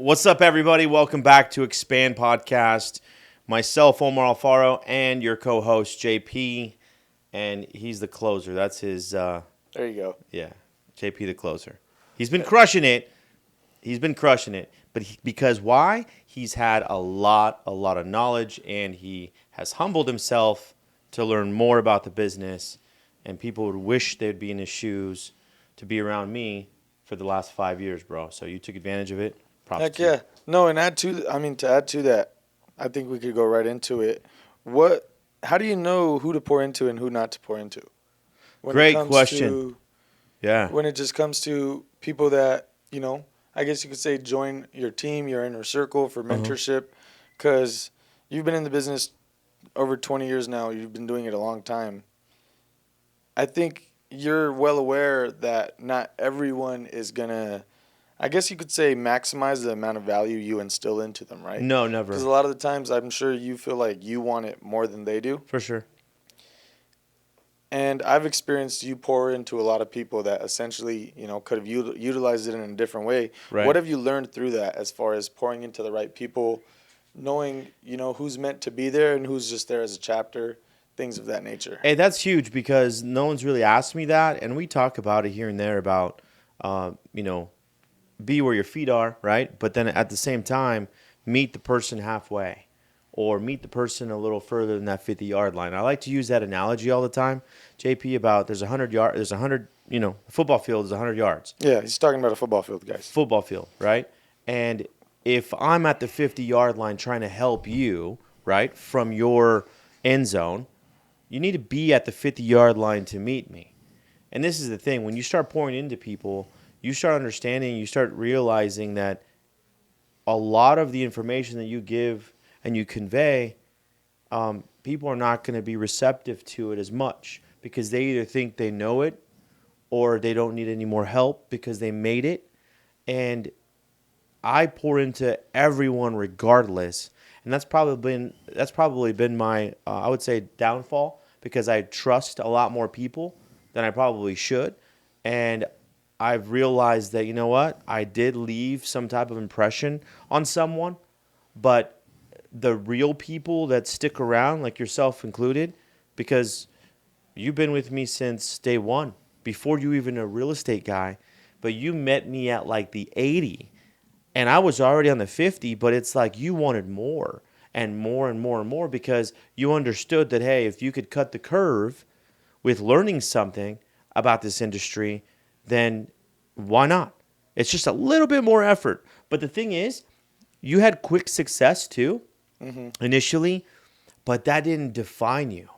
What's up, everybody? Welcome back to Expand Podcast. Myself, Omar Alfaro, and your co-host, JP. And he's the closer. That's his... There you go. Yeah, JP the closer. He's been crushing it. But because why? He's had a lot of knowledge, and he has humbled himself to learn more about the business. And people would wish they'd be in his shoes to be around me for the last 5 years, bro. So you took advantage of it. Props Heck to you. yeah. No, and to add to that, I think we could go right into it. How do you know who to pour into and who not to pour into? Great question. When it just comes to people that, I guess you could say join your team, your inner circle for mentorship, because you've been in the business over 20 years now. You've been doing it a long time. I think you're well aware that not everyone is going to, I guess you could say, maximize the amount of value you instill into them, right? No, never. Because a lot of the times I'm sure you feel like you want it more than they do. For sure. And I've experienced you pour into a lot of people that essentially, could have utilized it in a different way. Right. What have you learned through that as far as pouring into the right people, knowing, who's meant to be there and who's just there as a chapter, things of that nature? Hey, that's huge because no one's really asked me that. And we talk about it here and there about, be where your feet are, right? But then at the same time, meet the person halfway or meet the person a little further than that 50-yard line. I like to use that analogy all the time, JP, about there's 100, a football field is 100 yards. Yeah, he's talking about a football field, guys. Football field, right? And if I'm at the 50-yard line trying to help you, right, from your end zone, you need to be at the 50-yard line to meet me. And this is the thing. When you start pouring into people, you start understanding, you start realizing that a lot of the information that you give and you convey, people are not going to be receptive to it as much because they either think they know it or they don't need any more help because they made it. And I pour into everyone regardless. And that's probably been my, I would say, downfall because I trust a lot more people than I probably should. And I've realized that, you know what, I did leave some type of impression on someone, but the real people that stick around, like yourself included, because you've been with me since day one, before you even a real estate guy, but you met me at like the 80, and I was already on the 50, but it's like you wanted more and more and more and more because you understood that, hey, if you could cut the curve with learning something about this industry, then why not? It's just a little bit more effort. But the thing is, you had quick success too, initially, but that didn't define you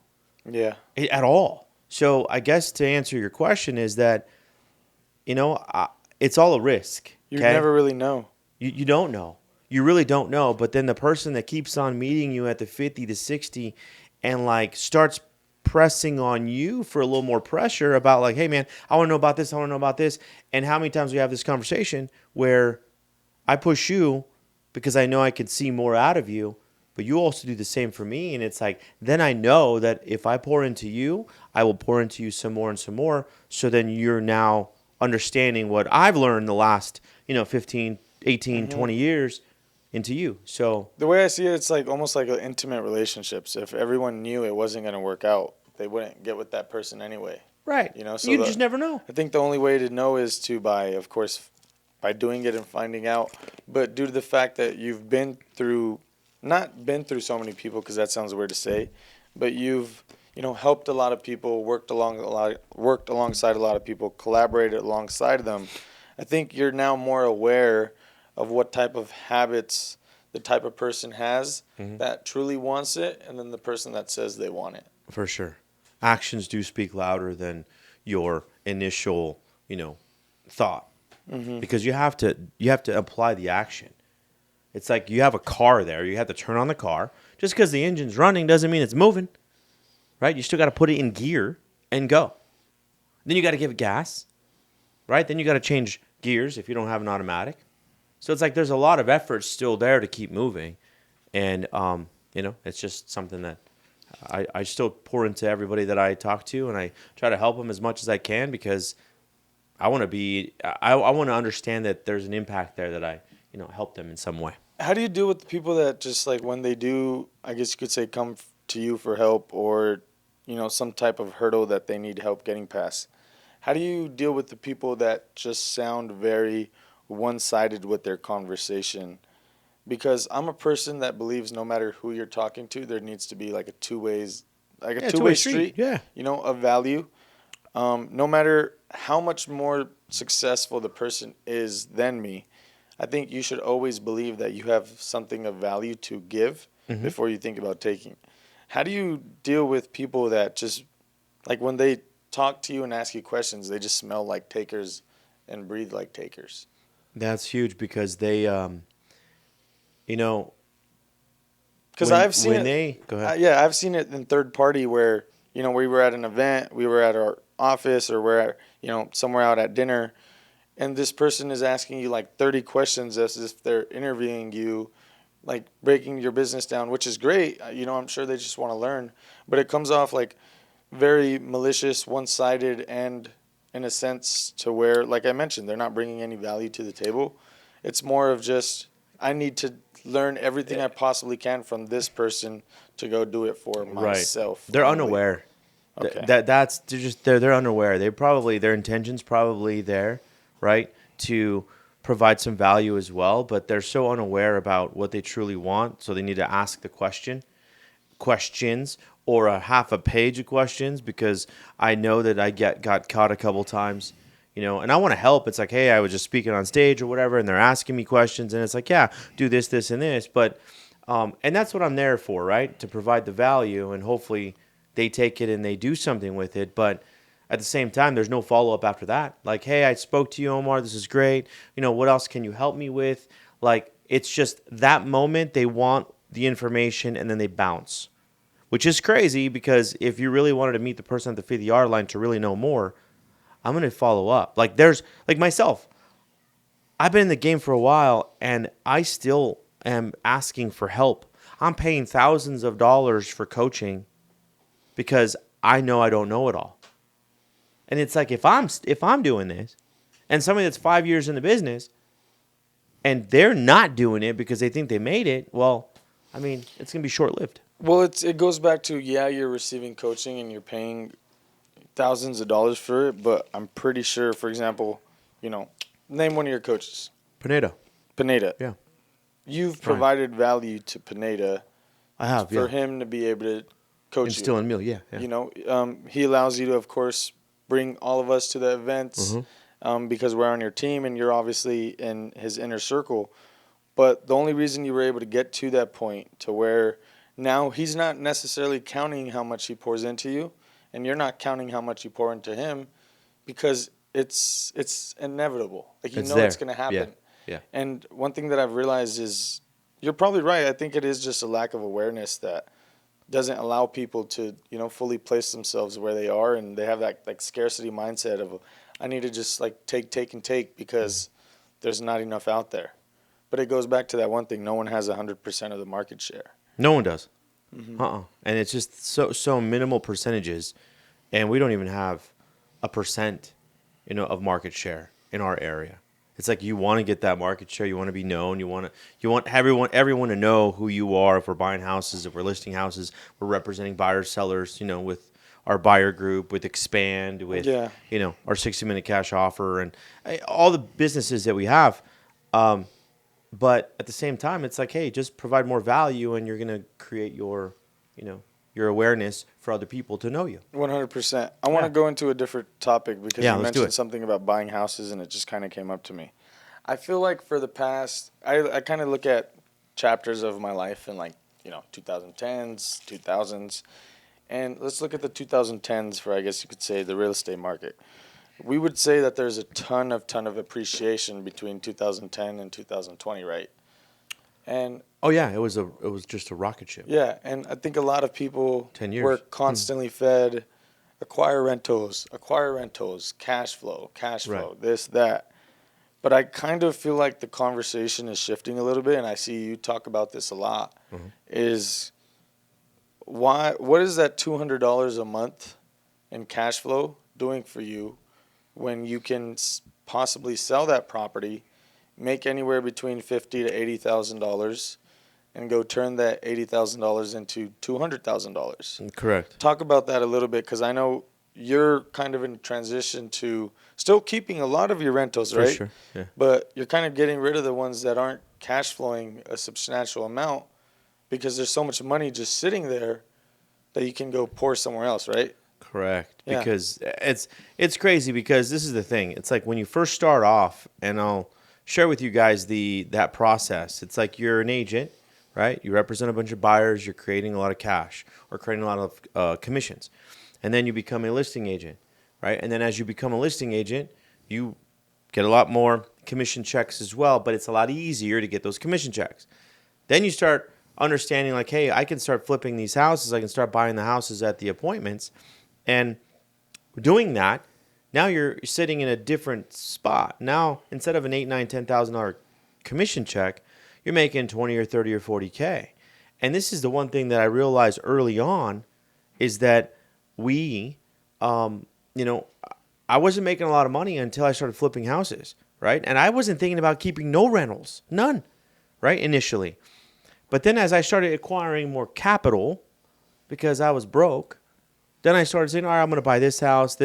at all. So I guess to answer your question is that, it's all a risk. You never really know. You don't know. You really don't know. But then the person that keeps on meeting you at the 50 to 60 and like starts pressing on you for a little more pressure about like, hey man, I want to know about this, I want to know about this. And how many times we have this conversation where I push you because I know I can see more out of you, but you also do the same for me. And it's like, then I know that if I pour into you, I will pour into you some more and some more. So then you're now understanding what I've learned the last, 15, 18, 20 years into you. So the way I see it, it's like almost like intimate relationships. If everyone knew it wasn't going to work out, they wouldn't get with that person anyway. Right. So you just never know. I think the only way to know is by doing it and finding out. But due to the fact that you've not been through so many people, because that sounds weird to say, but you've helped a lot of people, worked alongside a lot of people, collaborated alongside them. I think you're now more aware of what type of habits the type of person has that truly wants it, and then the person that says they want it. For sure. Actions do speak louder than your initial, thought. Because you have to apply the action. It's like you have a car there. You have to turn on the car. Just because the engine's running doesn't mean it's moving. Right? You still got to put it in gear and go. Then you got to give it gas. Right? Then you got to change gears if you don't have an automatic. So it's like there's a lot of effort still there to keep moving. And, it's just something that I still pour into everybody that I talk to, and I try to help them as much as I can because I want to understand that there's an impact there that I help them in some way. How do you deal with the people that just like when they do, I guess you could say, come to you for help or, some type of hurdle that they need help getting past? How do you deal with the people that just sound very one-sided with their conversation? Because I'm a person that believes no matter who you're talking to, there needs to be like a Yeah, two-way two-way street. street, Yeah. of value. No matter how much more successful the person is than me, I think you should always believe that you have something of value to give Hmm. before you think about taking. How do you deal with people that just, like, when they talk to you and ask you questions, they just smell like takers and breathe like takers? That's huge because they, you know, Because when I've seen when it. they go ahead. Yeah, I've seen it in third party where we were at an event, we were at our office, or we're at somewhere out at dinner, and this person is asking you like 30 questions as if they're interviewing you, like breaking your business down, which is great. I'm sure they just want to learn, but it comes off like very malicious, one-sided, and in a sense to where, like I mentioned, they're not bringing any value to the table. It's more of just, I need to learn everything I possibly can from this person to go do it for Right. myself They're only. unaware. Okay. That's they're unaware. They probably their intentions probably there, right, to provide some value as well, but they're so unaware about what they truly want, so they need to ask the questions or a half a page of questions because I know that I got caught a couple times, and I want to help. It's like, hey, I was just speaking on stage or whatever, and they're asking me questions, and it's like, yeah, do this, this, and this, but and that's what I'm there for, right? To provide the value, and hopefully they take it and they do something with it. But at the same time, there's no follow up after that. Like, hey, I spoke to you, Omar. This is great. What else can you help me with? Like, it's just that moment they want the information and then they bounce, which is crazy because if you really wanted to meet the person at the 50-yard line to really know more, I'm going to follow up. Like, there's like myself. I've been in the game for a while and I still am asking for help. I'm paying thousands of dollars for coaching because I know I don't know it all. And it's like if I'm doing this and somebody that's 5 years in the business and they're not doing it because they think they made it, well, I mean, it's going to be short-lived. Well, it goes back to, yeah, you're receiving coaching and you're paying thousands of dollars for it, but I'm pretty sure, for example, name one of your coaches, Pineda. Pineda. Yeah. You've Ryan. provided value to Pineda I have, for yeah. him to be able to coach you. Instill in meal, yeah, yeah. He allows you to, of course, bring all of us to the events, because we're on your team and you're obviously in his inner circle. But the only reason you were able to get to that point to where now he's not necessarily counting how much he pours into you, and you're not counting how much you pour into him, because it's inevitable. Like, It's it's there. going to Yeah. happen. Yeah. And one thing that I've realized is you're probably right. I think it is just a lack of awareness that doesn't allow people to, fully place themselves where they are, and they have that like scarcity mindset of, I need to just like take and take because there's not enough out there. But it goes back to that one thing: no one has 100% of the market share. No one does. And it's just so minimal percentages, and we don't even have a percent, of market share in our area. It's like you want to get that market share. You want to be known. You want everyone to know who you are. If we're buying houses, if we're listing houses, we're representing buyers, sellers. With our buyer group, with Expand, with Yeah. Our 60-minute cash offer, and all the businesses that we have. But at the same time, it's like, hey, just provide more value, and you're gonna create your awareness for other people to know you. 100%. I want to Yeah. go into a different topic because Yeah, you let's do mentioned it. something about buying houses and it just kind of came up to me. I feel like for the past, I kind of look at chapters of my life in like, 2010s, 2000s. And let's look at the 2010s for, I guess you could say, the real estate market. We would say that there's a ton of appreciation between 2010 and 2020, right? And Oh yeah, it was just a rocket ship. yeah, and I think a lot of people 10 were years. constantly fed acquire rentals, cash Right. flow, this, that. But I kind of feel like the conversation is shifting a little bit, and I see you talk about this a lot. Is what is that $200 a month in cash flow doing for you when you can possibly sell that property make anywhere between $50,000 to $80,000, and go turn that $80,000 into $200,000. Correct. Talk about that a little bit, because I know you're kind of in transition to still keeping a lot of your rentals, For right? sure. Yeah. But you're kind of getting rid of the ones that aren't cash flowing a substantial amount, because there's so much money just sitting there that you can go pour somewhere else, right? Correct. Yeah. Because it's crazy, because this is the thing. It's like when you first start off, and I'll share with you guys that process. It's like you're an agent, right? You represent a bunch of buyers. You're creating a lot of cash or creating a lot of commissions. And then you become a listing agent, right? And then as you become a listing agent, you get a lot more commission checks as well, but it's a lot easier to get those commission checks. Then you start understanding, like, hey, I can start flipping these houses. I can start buying the houses at the appointments. And doing that, now you're sitting in a different spot. Now, instead of an $8, $9, $10,000 commission check, you're making 20 or 30 or 40K. And this is the one thing that I realized early on, is that we, I wasn't making a lot of money until I started flipping houses, right? And I wasn't thinking about keeping no rentals, none, right, initially. But then as I started acquiring more capital, because I was broke, then I started saying, all right, I'm going to buy this house.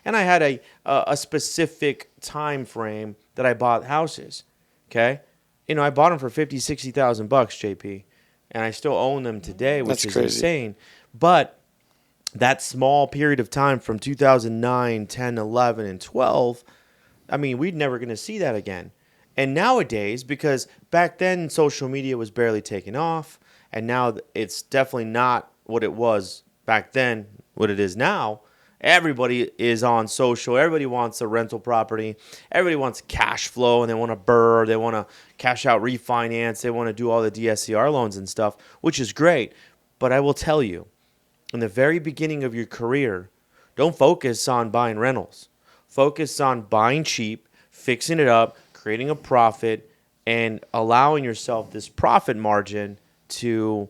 And I had a specific time frame that I bought houses, okay? I bought them for $50,000, $60,000, JP, and I still own them today, which is insane. But that small period of time from 2009, 10, 11, and 12, I mean, we're never going to see that again. And nowadays, because back then social media was barely taking off, and now it's definitely not what it was back then, what it is now. Everybody is on social. Everybody wants a rental property. Everybody wants cash flow, and they want to BRRRR. They want to cash out refinance. They want to do all the DSCR loans and stuff, which is great. But I will tell you, in the very beginning of your career, don't focus on buying rentals. Focus on buying cheap, fixing it up, creating a profit, and allowing yourself this profit margin to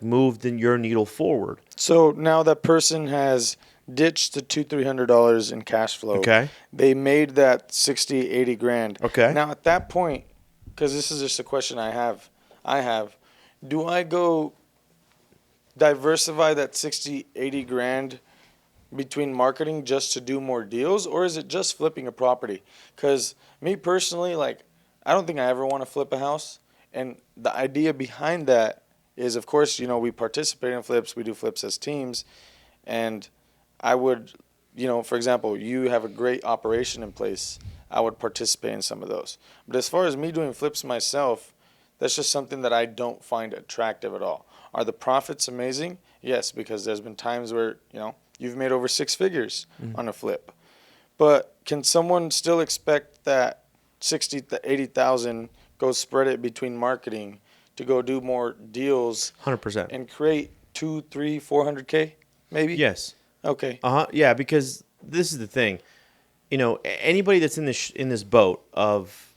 move your needle forward. So now that person has ditched the $200-$300 in cash flow. Okay. They made that 60, 80 grand. Okay. Now at that point, because this is just a question I have, do I go diversify that 60, 80 grand between marketing just to do more deals, or is it just flipping a property? Because me personally, I don't think I ever want to flip a house. And the idea behind that is, of course, we participate in flips. We do flips as teams. And I would, for example, you have a great operation in place. I would participate in some of those. But as far as me doing flips myself, that's just something that I don't find attractive at all. Are the profits amazing? Yes, because there's been times where, you've made over six figures on a flip. But can someone still expect that 60 to 80,000 go spread it between marketing to go do more deals 100%. and create 2, 3, 400K maybe? Yes. Okay. Yeah, because this is the thing. Anybody that's in this boat of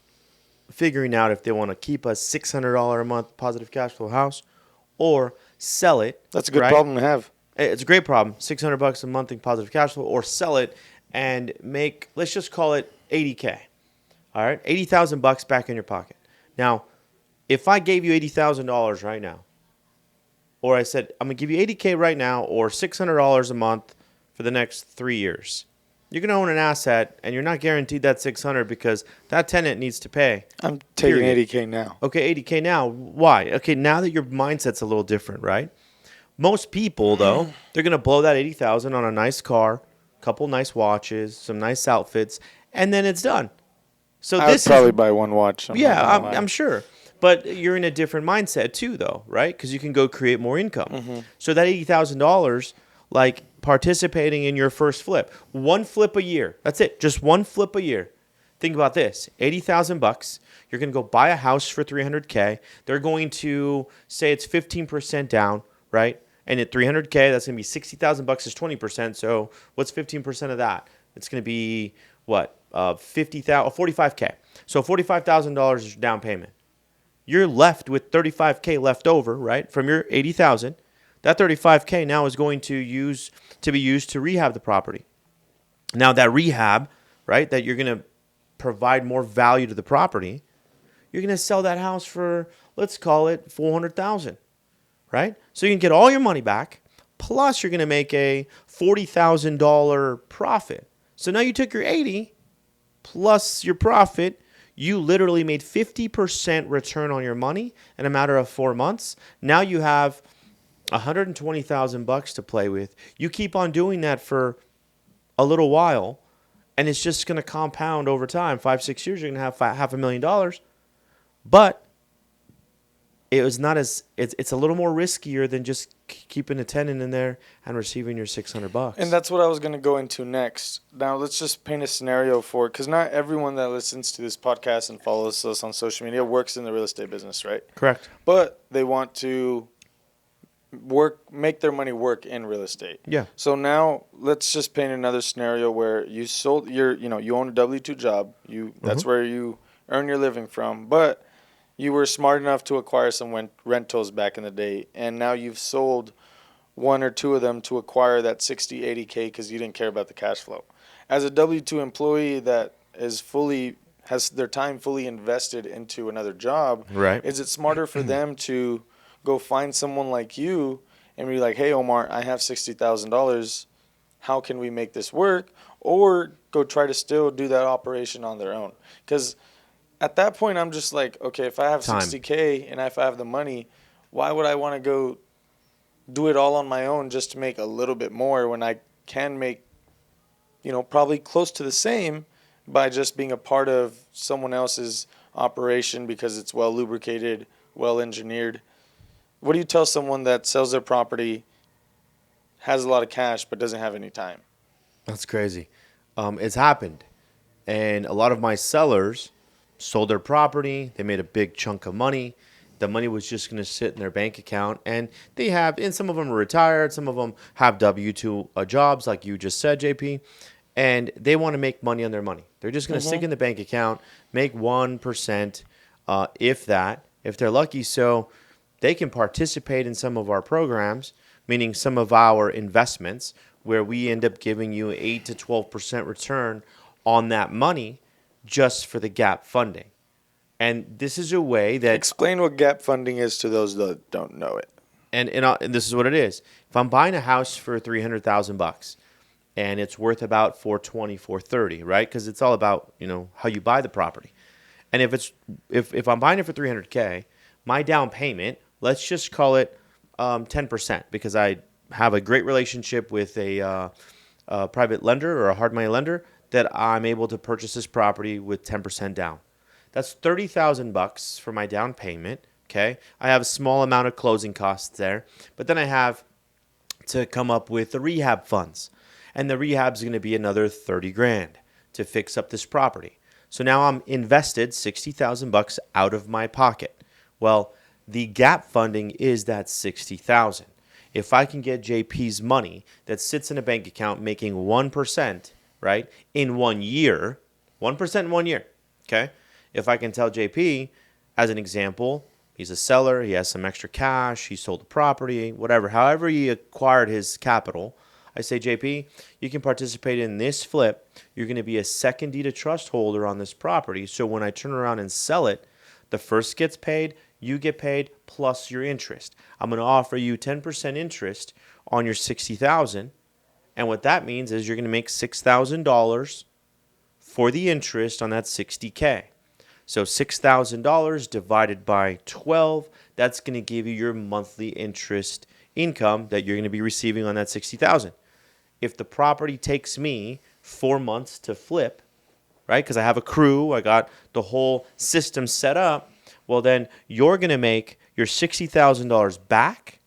figuring out if they want to keep a $600 a month positive cash flow house or sell it. That's a good problem to have. It's a great problem. $600 a month in positive cash flow, or sell it and make, let's just call it $80K. All right, $80,000 back in your pocket. Now, if I gave you $80,000 right now, or I said I'm gonna give you $80K right now, or $600 a month for the next 3 years, you're gonna own an asset, and you're not guaranteed that $600 because that tenant needs to pay. I'm taking $80K now. Okay, $80K now. Why? Okay, now that your mindset's a little different, right? Most people, though, they're going to blow that $80,000 on a nice car, a couple nice watches, some nice outfits, and then it's done. So I would probably buy one watch. I'm sure. But you're in a different mindset too, though, right? Because you can go create more income. Mm-hmm. So that $80,000, participating in your first flip, one flip a year. That's it. Just one flip a year. Think about this: $80,000. You're going to go buy a house for $300K. They're going to say it's 15% down, right? And at $300K, that's going to be $60,000 is 20%. So what's 15% of that? It's going to be what? $45K. So $45,000 is your down payment. You're left with $35K left over, right, from your $80,000. That $35K now is going to be used to rehab the property. Now that rehab, right, that you're going to provide more value to the property, you're going to sell that house for, let's call it 400,000, right? So you can get all your money back, plus you're going to make a $40,000 profit. So now you took your 80 plus your profit, you literally made 50% return on your money in a matter of 4 months. Now you have 120,000 bucks to play with. You keep on doing that for a little while, and it's just going to compound over time. 5-6 years, you're going to have $500,000. But it was not as it's a little more riskier than just keeping a tenant in there and receiving your 600 bucks. And that's what I was going to go into next. Now, let's just paint a scenario for it, because not everyone that listens to this podcast and follows us on social media works in the real estate business, right? Correct. But they want to make their money work in real estate. Yeah. So now let's just paint another scenario where you sold you own a W-2 job. That's where you earn your living from, but you were smart enough to acquire some rentals back in the day, and now you've sold one or two of them to acquire that 60, 80K because you didn't care about the cash flow. As a W-2 employee that has their time fully invested into another job, right? Is it smarter for them to go find someone like you and be like, hey, Omar, I have $60,000. How can we make this work? Or go try to still do that operation on their own? Because at that point, I'm just like, okay, if I have Time. 60K and if I have the money, why would I want to go do it all on my own just to make a little bit more when I can make, probably close to the same by just being a part of someone else's operation because it's well lubricated, well engineered? What do you tell someone that sells their property, has a lot of cash, but doesn't have any time? That's crazy. It's happened. And a lot of my sellers sold their property. They made a big chunk of money. The money was just going to sit in their bank account. And some of them are retired. Some of them have W-2 jobs, like you just said, JP. And they want to make money on their money. They're just going to stick in the bank account, make 1%, if they're lucky. So they can participate in some of our programs, meaning some of our investments, where we end up giving you 8 to 12% return on that money just for the gap funding. And this is a way that... Explain what gap funding is to those that don't know it. And this is what it is. If I'm buying a house for $300,000 and it's worth about $420,000, $430,000, right? Because it's all about, how you buy the property. And if I'm buying it for $300K, my down payment, let's just call it 10%, because I have a great relationship with a private lender or a hard money lender that I'm able to purchase this property with 10% down. That's $30,000 for my down payment. Okay, I have a small amount of closing costs there, but then I have to come up with the rehab funds, and the rehab is going to be another $30,000 to fix up this property. So now I'm invested $60,000 out of my pocket. Well, the gap funding is that $60,000. If I can get JP's money that sits in a bank account making 1%, right, in 1 year, 1% in 1 year, okay? If I can tell JP, as an example, he's a seller, he has some extra cash, he sold the property, whatever, however he acquired his capital, I say, JP, you can participate in this flip. You're going to be a second deed of trust holder on this property. So when I turn around and sell it, the first gets paid, you get paid, plus your interest. I'm going to offer you 10% interest on your $60,000. And what that means is you're going to make $6,000 for the interest on that $60K. So $6,000 divided by 12, that's going to give you your monthly interest income that you're going to be receiving on that $60,000. If the property takes me 4 months to flip, right, because I have a crew, I got the whole system set up, well, then you're going to make your $60,000 back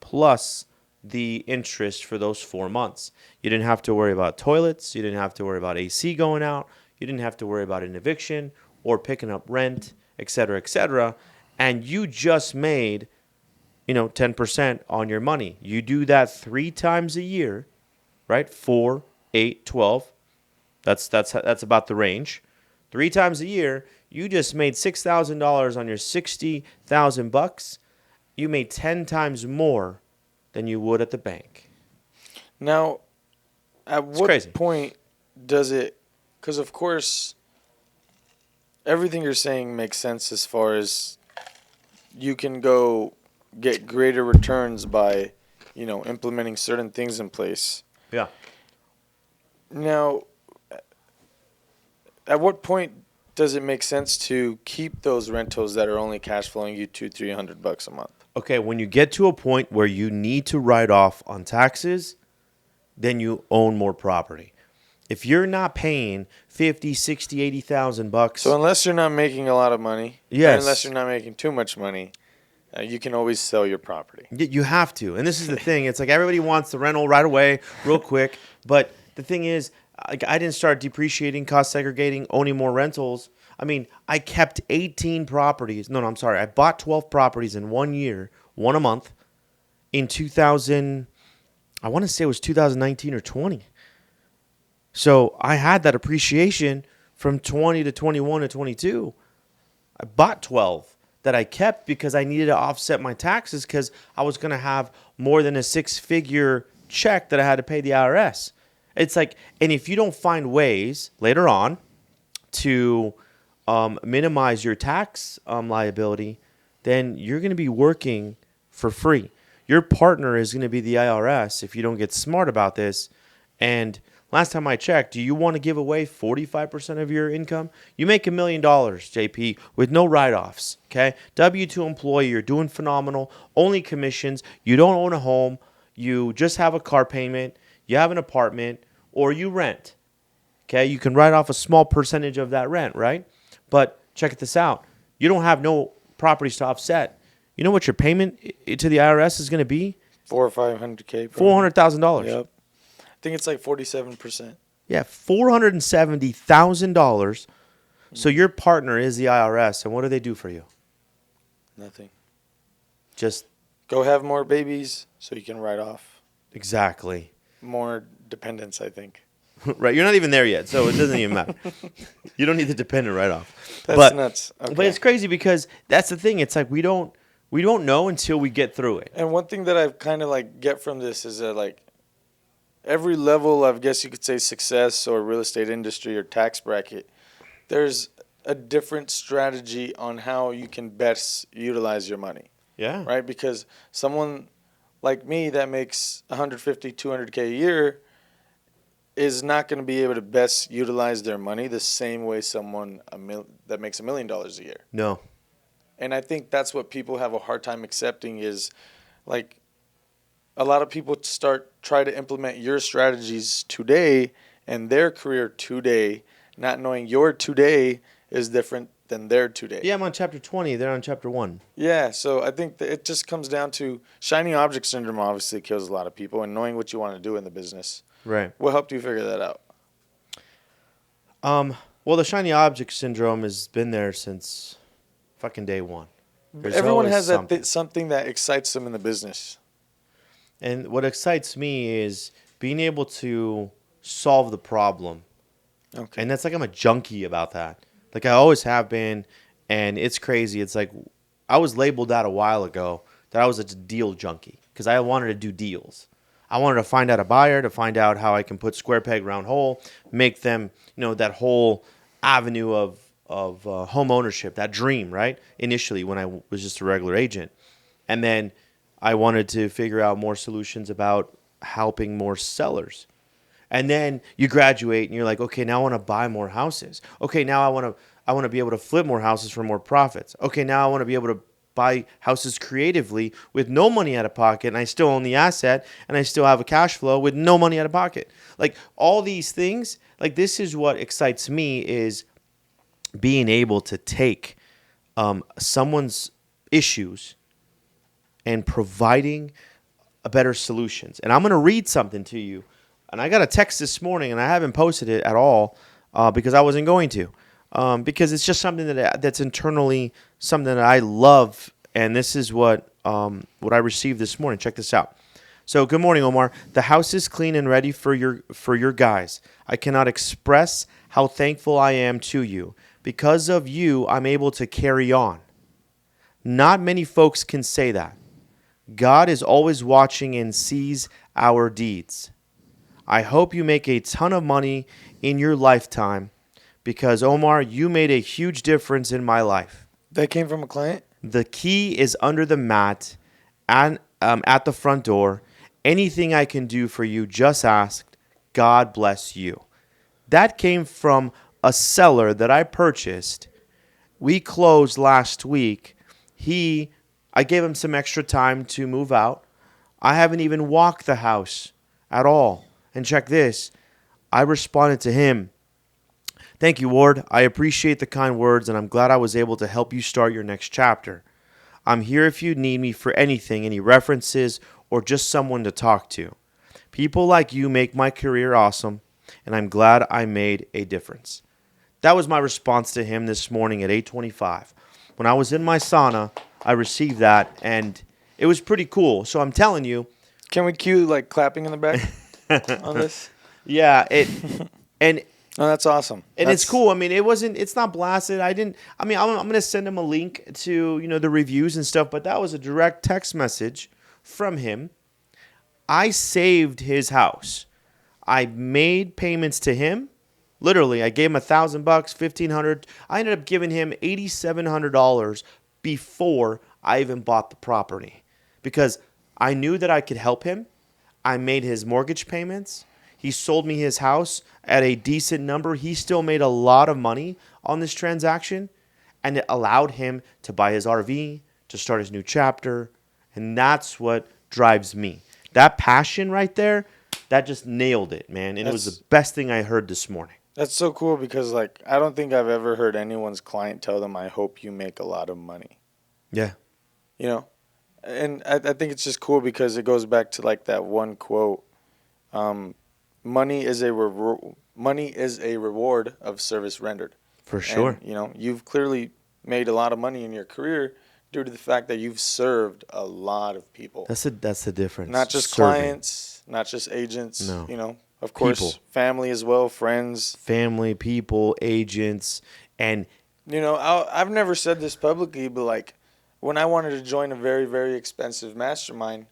plus the interest for those 4 months. You didn't have to worry about toilets. You didn't have to worry about AC going out. You didn't have to worry about an eviction or picking up rent, et cetera, and you just made, 10% on your money. You do that 3 times a year, right? 4, 8, 12. That's about the range. 3 times a year, you just made $6,000 on your $60,000. You made 10 times more than you would at the bank. Now, at what point does it? Because of course, everything you're saying makes sense as far as you can go get greater returns by, implementing certain things in place. Yeah. Now, at what point does it make sense to keep those rentals that are only cash flowing you $200-300 a month? Okay, when you get to a point where you need to write off on taxes, then you own more property. If you're not paying 50, 60, 80,000 bucks, So unless you're not making a lot of money, or yes, unless you're not making too much money, you can always sell your property. you have to. And this is the thing. It's like everybody wants the rental right away, real quick. But the thing is, like, I didn't start depreciating, cost segregating, owning more rentals. I mean, I kept 18 properties. No, I'm sorry. I bought 12 properties in 1 year, one a month, in 2000. I want to say it was 2019 or 20. So I had that appreciation from 20 to 21 to 22. I bought 12 that I kept because I needed to offset my taxes because I was going to have more than a six-figure check that I had to pay the IRS. It's like, and if you don't find ways later on to minimize your tax liability, then you're going to be working for free. Your partner is going to be the IRS if you don't get smart about this. And last time I checked, do you want to give away 45% of your income? You make $1 million, JP, with no write-offs, okay? W-2 employee, you're doing phenomenal. Only commissions. You don't own a home. You just have a car payment. You have an apartment, or you rent, okay? You can write off a small percentage of that rent, right? But check this out. You don't have no properties to offset. You know what your payment to the IRS is going to be? 400 or 500K. $400,000. Yep. I think it's like 47%. Yeah, $470,000. So your partner is the IRS, and what do they do for you? Nothing. Just Go have more babies so you can write off exactly. more dependents, I think. Right, you're not even there yet, so it doesn't even matter. You don't need the dependent write-off. That's nuts. Okay. But it's crazy because that's the thing. It's like we don't know until we get through it. And one thing that I've kind of like get from this is that like every level of, I guess you could say, success or real estate industry or tax bracket, there's a different strategy on how you can best utilize your money, Yeah. right? Because someone like me that makes 150, 200K a year is not going to be able to best utilize their money the same way someone that makes $1 million a year. No. And I think that's what people have a hard time accepting is like a lot of people try to implement your strategies today and their career today, not knowing your today is different than their today. Yeah, I'm on chapter 20. They're on chapter 1. Yeah, so I think that it just comes down to shiny object syndrome obviously kills a lot of people and knowing what you want to do in the business. Right. What helped you figure that out? Well, the shiny object syndrome has been there since fucking day one. There's Everyone always has something. something that excites them in the business. And what excites me is being able to solve the problem. Okay. And that's like I'm a junkie about that. Like I always have been, and it's crazy. It's like I was labeled that a while ago that I was a deal junkie because I wanted to do deals. I wanted to find out a buyer, to find out how I can put square peg round hole, make them, that whole avenue of home ownership, that dream, right? Initially when I was just a regular agent. And then I wanted to figure out more solutions about helping more sellers. And then you graduate and you're like, okay, now I want to buy more houses. Okay, now I want to be able to flip more houses for more profits. Okay, now I want to be able to buy houses creatively with no money out of pocket, and I still own the asset, and I still have a cash flow with no money out of pocket. Like all these things, like this is what excites me is being able to take someone's issues and providing a better solutions. And I'm going to read something to you. And I got a text this morning, and I haven't posted it at all because I wasn't going to. Because it's just something that's internally something that I love, and this is what I received this morning. Check this out. So, good morning, Omar. The house is clean and ready for your guys. I cannot express how thankful I am to you. Because of you, I'm able to carry on. Not many folks can say that. God is always watching and sees our deeds. I hope you make a ton of money in your lifetime, because Omar, you made a huge difference in my life. That came from a client? The key is under the mat and at the front door. Anything I can do for you, just ask. God bless you. That came from a seller that I purchased. We closed last week. I gave him some extra time to move out. I haven't even walked the house at all. And check this. I responded to him. Thank you, Ward. I appreciate the kind words, and I'm glad I was able to help you start your next chapter. I'm here if you need me for anything, any references, or just someone to talk to. People like you make my career awesome, and I'm glad I made a difference. That was my response to him this morning at 8:25. When I was in my sauna, I received that, and it was pretty cool. So I'm telling you, Can we cue like clapping in the back on this? yeah, and No, that's awesome. it's cool. I mean, it's not blasted. I'm going to send him a link to, the reviews and stuff, but that was a direct text message from him. I saved his house. I made payments to him. Literally, I gave him $1,000, $1,500. I ended up giving him $8,700 before I even bought the property because I knew that I could help him. I made his mortgage payments. He sold me his house at a decent number. He still made a lot of money on this transaction, and it allowed him to buy his RV, to start his new chapter, and that's what drives me. That passion right there, that just nailed it, man, and it was the best thing I heard this morning. That's so cool because, like, I don't think I've ever heard anyone's client tell them, I hope you make a lot of money. Yeah. You know? And I think it's just cool because it goes back to, like, that one quote. Money is a reward of service rendered. For sure. And, you've clearly made a lot of money in your career due to the fact that you've served a lot of people. That's the difference. Not just Serving. clients, not just agents. No. Of course, People. family as well, friends. Family, people, agents, and I've never said this publicly, but like when I wanted to join a very, very expensive mastermind,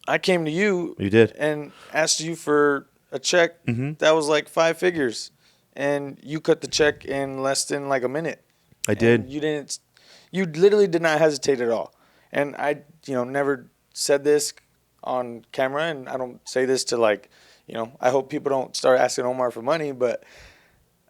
I came to you. You did. And asked you for a check that was like 5 figures, and you cut the check in less than like a minute. I did. And you literally did not hesitate at all. And I, never said this on camera, and I don't say this to like, I hope people don't start asking Omar for money, but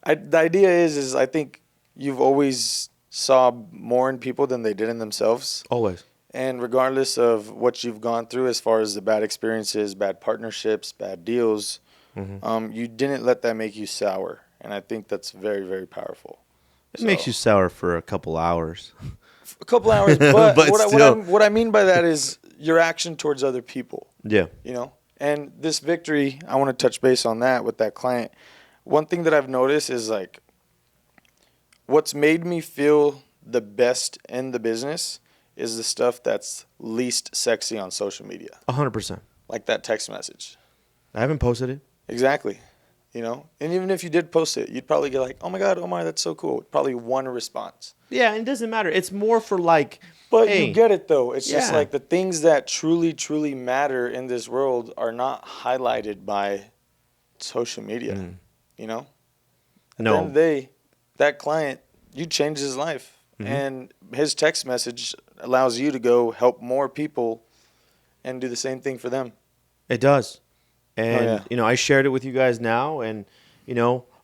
the idea is I think you've always saw more in people than they did in themselves. Always. And regardless of what you've gone through as far as the bad experiences, bad partnerships, bad deals, you didn't let that make you sour. And I think that's very, very powerful. It makes you sour for a couple hours. A couple hours, but, But what I mean by that is your action towards other people. Yeah. And this victory, I want to touch base on that with that client. One thing that I've noticed is like what's made me feel the best in the business is the stuff that's least sexy on social media. 100%. Like that text message. I haven't posted it. Exactly. And even if you did post it, you'd probably get like, oh my God, Omar, that's so cool. Probably one response. Yeah, and it doesn't matter. It's more for like, But hey, you get it though. It's just yeah. like the things that truly, truly matter in this world are not highlighted by social media. No. Then that client, you changed his life. And his text message allows you to go help more people and do the same thing for them. It does. And, I shared it with you guys now. And,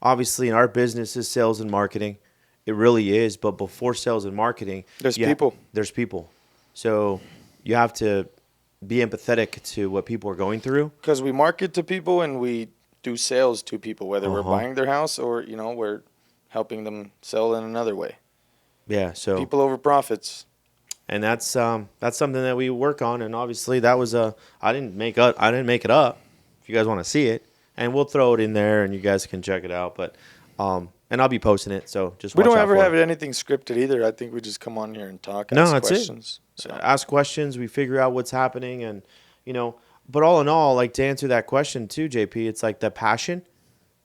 obviously in our business is sales and marketing. It really is. But before sales and marketing, there's people. There's people. So you have to be empathetic to what people are going through. Because we market to people and we do sales to people, whether we're buying their house or, we're helping them sell in another way. Yeah. So people over profits. And that's something that we work on. And obviously that was I didn't make it up. If you guys want to see it, and we'll throw it in there, and you guys can check it out. But and I'll be posting it, so just we watch don't out ever for have it. anything scripted either. I think we just come on here and talk. No, ask that's questions. it. So. Ask questions. We figure out what's happening, and But all in all, like to answer that question too, JP, it's like the passion.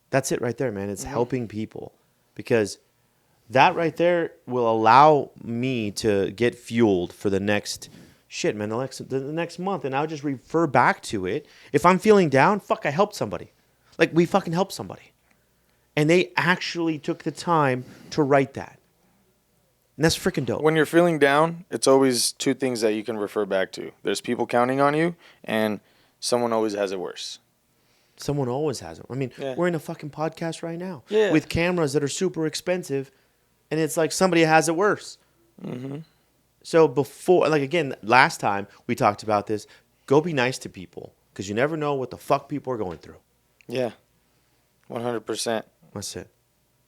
That's it right there, man. It's helping people, because that right there will allow me to get fueled for the next. Shit, man, the next month, and I'll just refer back to it. If I'm feeling down, I helped somebody. Like, we fucking helped somebody. And they actually took the time to write that. And that's freaking dope. When you're feeling down, it's always two things that you can refer back to. There's people counting on you, and someone always has it worse. Someone always has it. I mean, Yeah. we're in a fucking podcast right now Yeah. with cameras that are super expensive, and it's like somebody has it worse. Mm-hmm. So before, like again, last time we talked about this, go be nice to people because you never know what the fuck people are going through. Yeah, 100%. That's it.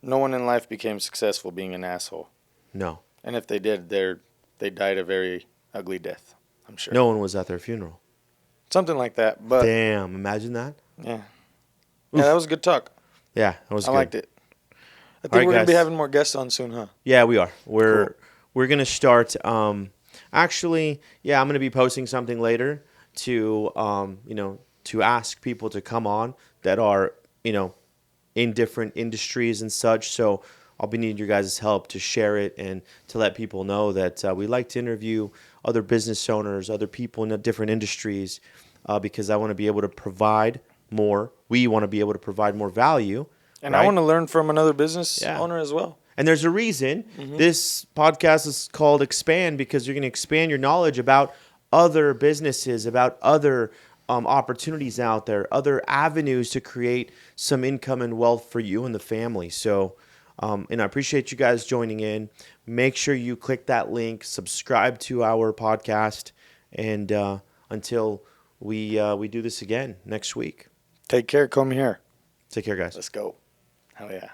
No one in life became successful being an asshole. No. And if they did, they died a very ugly death, I'm sure. No one was at their funeral. Something like that. But Damn, imagine that. yeah. Yeah, that was good talk. Yeah, that was I good. liked it. I think right, we're going to be guys. having more guests on soon, huh? Yeah, we are. Cool. We're gonna start. Actually, yeah, I'm gonna be posting something later to to ask people to come on that are in different industries and such. So I'll be needing your guys' help to share it and to let people know that we like to interview other business owners, other people in different industries, because I want to be able to provide more. We want to be able to provide more value. And right? I want to learn from another business Yeah. owner as well. And there's a reason this podcast is called Expand, because you're going to expand your knowledge about other businesses, about other opportunities out there, other avenues to create some income and wealth for you and the family. So, and I appreciate you guys joining in. Make sure you click that link, subscribe to our podcast, and until we do this again next week. Take care. Come here. Take care, guys. Let's go. Hell yeah.